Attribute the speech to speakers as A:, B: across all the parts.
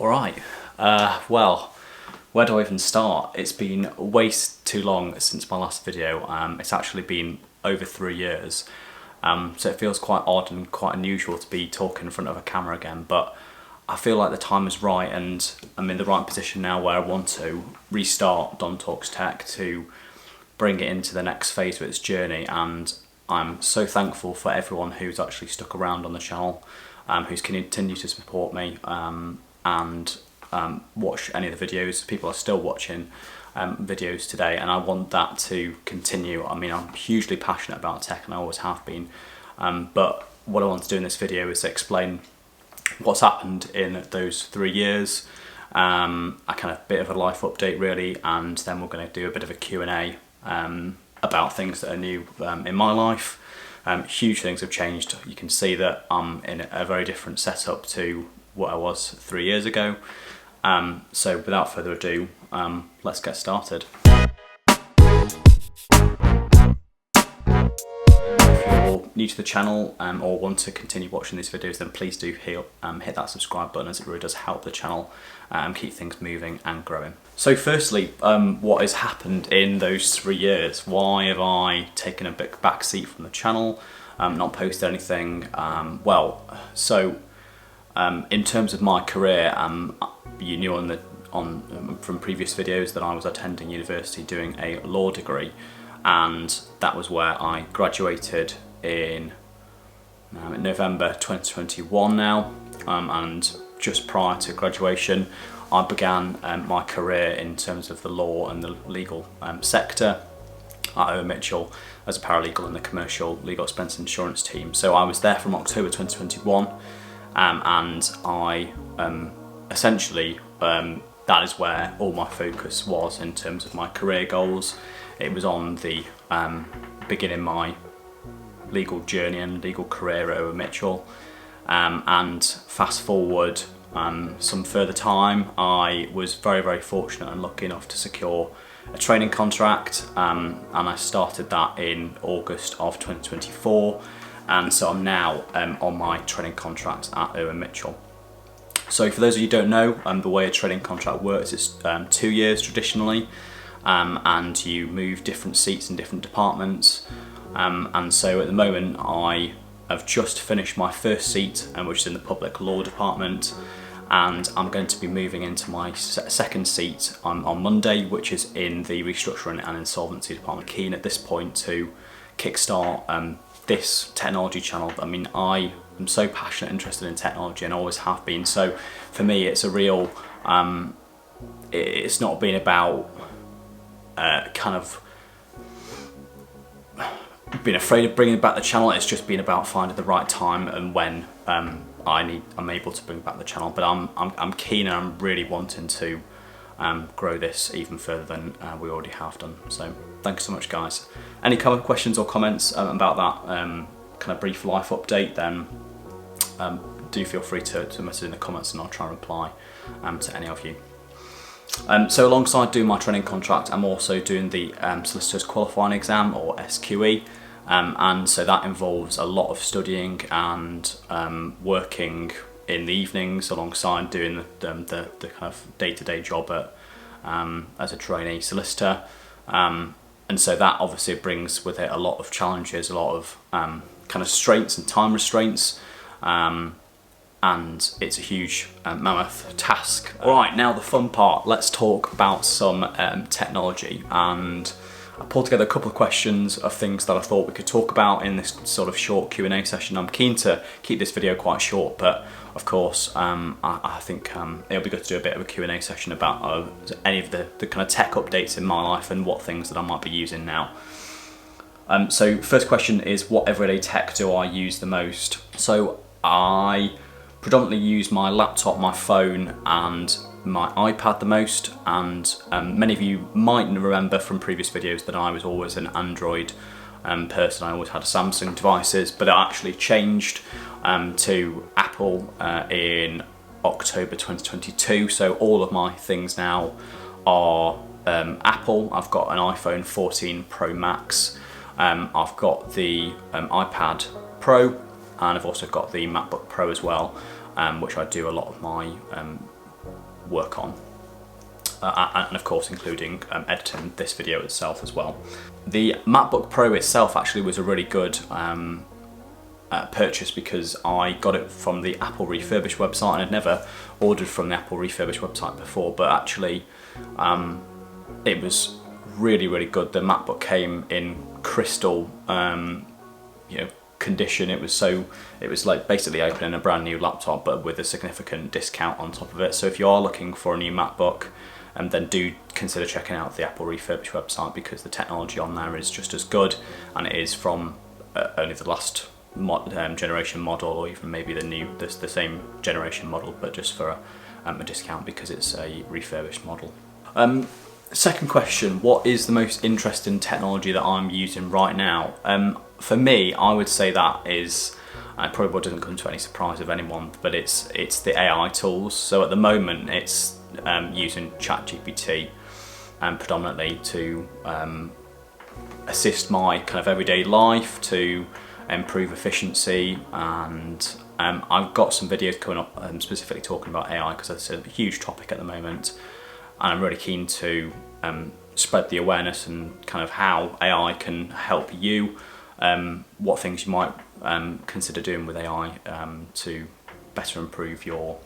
A: Alright, well, where do I even start? It's been way too long since my last video. It's actually been over 3 years, so it feels quite odd and quite unusual to be talking in front of a camera again, but I feel like the time is right and I'm in the right position now where I want to restart DomTalksTech to bring it into the next phase of its journey, and I'm so thankful for everyone who's actually stuck around on the channel, who's continued to support me and watch any of the videos. People are still watching videos today, and I want that to continue. I mean, I'm hugely passionate about tech and I always have been, but what I want to do in this video is explain what's happened in those 3 years, a kind of bit of a life update really, and then we're going to do a bit of a Q&A about things that are new in my life. Huge things have changed. You can see that I'm in a very different setup to what I was 3 years ago. So without further ado, let's get started. If you're new to the channel or want to continue watching these videos, then please do hit that subscribe button, as it really does help the channel keep things moving and growing. So firstly, what has happened in those 3 years? Why have I taken a bit back seat from the channel, not posted anything? In terms of my career, you knew from previous videos that I was attending university doing a law degree, and that was where I graduated in November 2021 now, and just prior to graduation I began my career in terms of the law and the legal sector at Irwin Mitchell as a paralegal in the commercial legal expense insurance team. So I was there from October 2021, and I essentially that is where all my focus was in terms of my career goals. It was on the beginning my legal journey and legal career at Irwin Mitchell, and fast forward some further time, I was very fortunate and lucky enough to secure a training contract, and I started that in August of 2024, and so I'm now on my training contract at Irwin Mitchell. So for those of you who don't know, the way a training contract works is 2 years traditionally, and you move different seats in different departments, and so at the moment I have just finished my first seat, which is in the public law department, and I'm going to be moving into my second seat on Monday, which is in the restructuring and insolvency department. Keen at this point to kickstart this technology channel. I mean, I am so passionate, interested in technology, and always have been. So for me, it's a real, it's not been about kind of being afraid of bringing back the channel. It's just been about finding the right time and when I'm able to bring back the channel. But I'm keen and I'm really wanting to grow this even further than we already have done. So thanks so much, guys. Any questions or comments about that kind of brief life update, then do feel free to message in the comments and I'll try and reply to any of you. So alongside doing my training contract, I'm also doing the Solicitor's Qualifying Exam, or SQE, and so that involves a lot of studying and working in the evenings alongside doing the kind of day-to-day job at as a trainee solicitor, and so that obviously brings with it a lot of challenges, a lot of kind of restraints and time restraints, and it's a huge mammoth task. Alright, now the fun part. Let's talk about some technology, and I pulled together a couple of questions of things that I thought we could talk about in this sort of short Q&A session. I'm keen to keep this video quite short, but of course I think it'll be good to do a bit of a Q&A session about any of the kind of tech updates in my life and what things that I might be using now. So first question is, what everyday tech do I use the most? So I predominantly use my laptop, my phone and my iPad the most, and many of you might remember from previous videos that I was always an Android person. I always had Samsung devices, but I actually changed to Apple in October 2022, so all of my things now are Apple. I've got an iPhone 14 Pro Max, I've got the iPad Pro, and I've also got the MacBook Pro as well, which I do a lot of my work on. And of course including editing this video itself as well. The MacBook Pro itself actually was a really good purchase because I got it from the Apple Refurbished website, and I'd never ordered from the Apple Refurbished website before, but actually it was really good. The MacBook came in crystal condition. It was like basically opening a brand new laptop, but with a significant discount on top of it. So if you are looking for a new MacBook, then do consider checking out the Apple Refurbished website, because the technology on there is just as good, and it is from only the last generation model, or even maybe the same generation model, but just for a discount because it's a refurbished model. Second question, what is the most interesting technology that I'm using right now? For me, I would say that is, probably doesn't come to any surprise of anyone, but it's the AI tools. So at the moment it's using ChatGPT predominantly to assist my kind of everyday life, to improve efficiency, and I've got some videos coming up specifically talking about AI, because it's a huge topic at the moment, and I'm really keen to spread the awareness and kind of how AI can help you, what things you might consider doing with AI to better improve your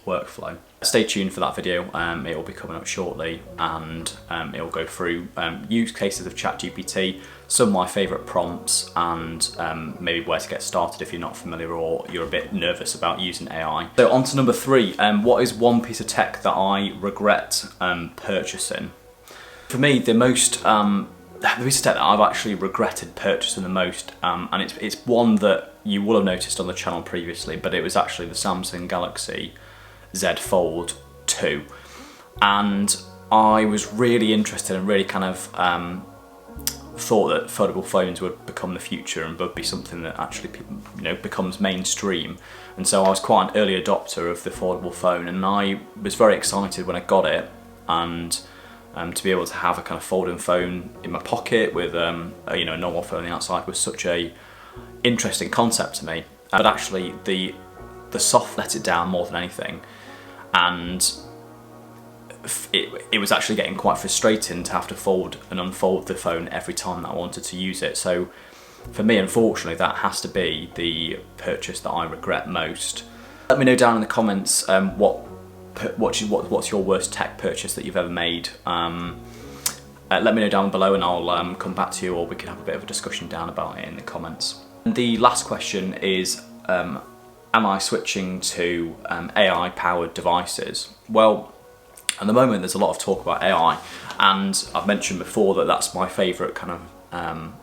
A: workflow. Stay tuned for that video. It will be coming up shortly, and it will go through use cases of ChatGPT, some of my favourite prompts, and maybe where to get started if you're not familiar or you're a bit nervous about using AI. So on to number 3, what is one piece of tech that I regret purchasing? For me, the piece of tech that I've actually regretted purchasing the most, and it's one that you will have noticed on the channel previously, but it was actually the Samsung Galaxy Z Fold 2, and I was really interested and really kind of thought that foldable phones would become the future and would be something that actually people, becomes mainstream. And so I was quite an early adopter of the foldable phone, and I was very excited when I got it, and to be able to have a kind of folding phone in my pocket with a normal phone on the outside was such a interesting concept to me. But actually the soft let it down more than anything, and it was actually getting quite frustrating to have to fold and unfold the phone every time that I wanted to use it. So for me, unfortunately, that has to be the purchase that I regret most. Let me know down in the comments what's your worst tech purchase that you've ever made. Let me know down below, and I'll come back to you, or we can have a bit of a discussion down about it in the comments. And the last question is, am I switching to AI powered devices? Well, at the moment there's a lot of talk about AI, and I've mentioned before that that's my favourite kind of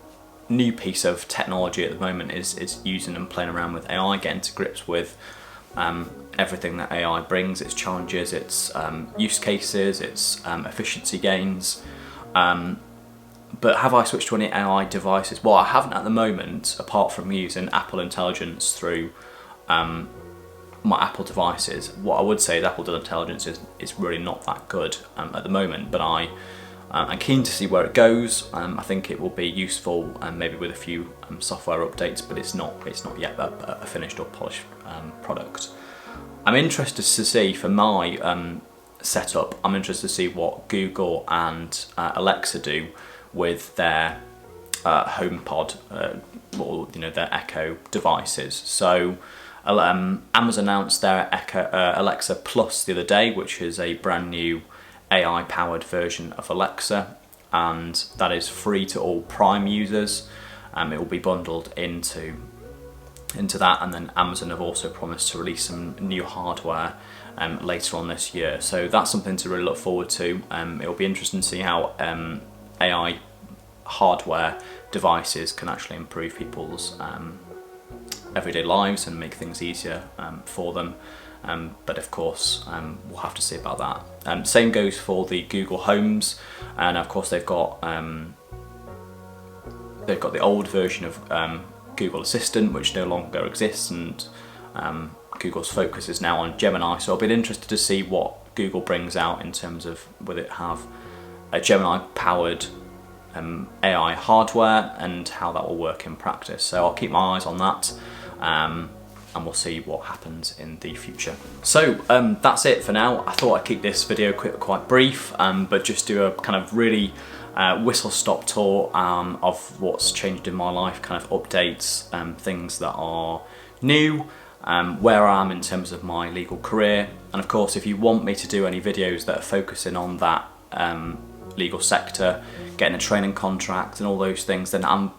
A: new piece of technology at the moment is using and playing around with AI, getting to grips with everything that AI brings, its challenges, its use cases, its efficiency gains. But have I switched to any AI devices? Well, I haven't at the moment, apart from using Apple Intelligence through my Apple devices. What I would say is Apple Intelligence is really not that good at the moment, but I'm keen to see where it goes. I think it will be useful, maybe with a few software updates, but it's not yet a finished or polished product. I'm interested to see, for my setup, I'm interested to see what Google and Alexa do with their HomePod, or their Echo devices. So Amazon announced their Alexa Plus the other day, which is a brand new AI powered version of Alexa, and that is free to all Prime users. It will be bundled into that, and then Amazon have also promised to release some new hardware later on this year. So that's something to really look forward to. It will be interesting to see how AI hardware devices can actually improve people's everyday lives and make things easier for them. But of course, we'll have to see about that. Same goes for the Google Homes, and of course they've got the old version of Google Assistant, which no longer exists, and Google's focus is now on Gemini. So I'll be interested to see what Google brings out in terms of whether it have a Gemini-powered AI hardware and how that will work in practice. So I'll keep my eyes on that. and we'll see what happens in the future. So that's it for now. I thought I'd keep this video quite brief, but just do a kind of really whistle-stop tour of what's changed in my life, kind of updates, things that are new, where I am in terms of my legal career, and of course if you want me to do any videos that are focusing on that legal sector, getting a training contract and all those things, then I'm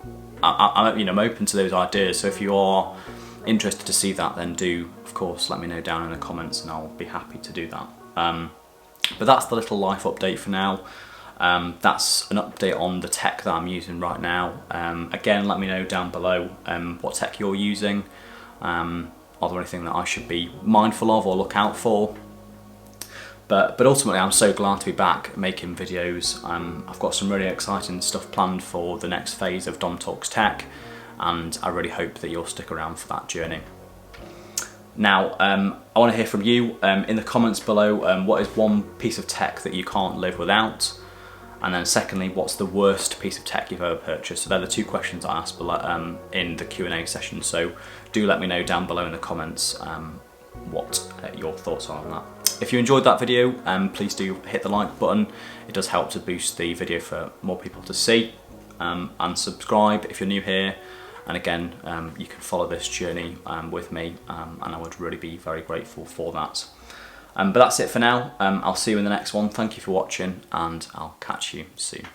A: open to those ideas. So if you are interested to see that, then do of course let me know down in the comments and I'll be happy to do that. But that's the little life update for now. That's an update on the tech that I'm using right now. Again, let me know down below what tech you're using. Are there anything that I should be mindful of or look out for? But ultimately I'm so glad to be back making videos. I've got some really exciting stuff planned for the next phase of DomTalksTech, and I really hope that you'll stick around for that journey. Now, I want to hear from you in the comments below. What is one piece of tech that you can't live without? And then secondly, what's the worst piece of tech you've ever purchased? So they're the two questions I asked below, in the Q&A session. So do let me know down below in the comments what your thoughts are on that. If you enjoyed that video, please do hit the like button. It does help to boost the video for more people to see. And subscribe if you're new here. And again, you can follow this journey with me, and I would really be very grateful for that. But that's it for now. I'll see you in the next one. Thank you for watching, and I'll catch you soon.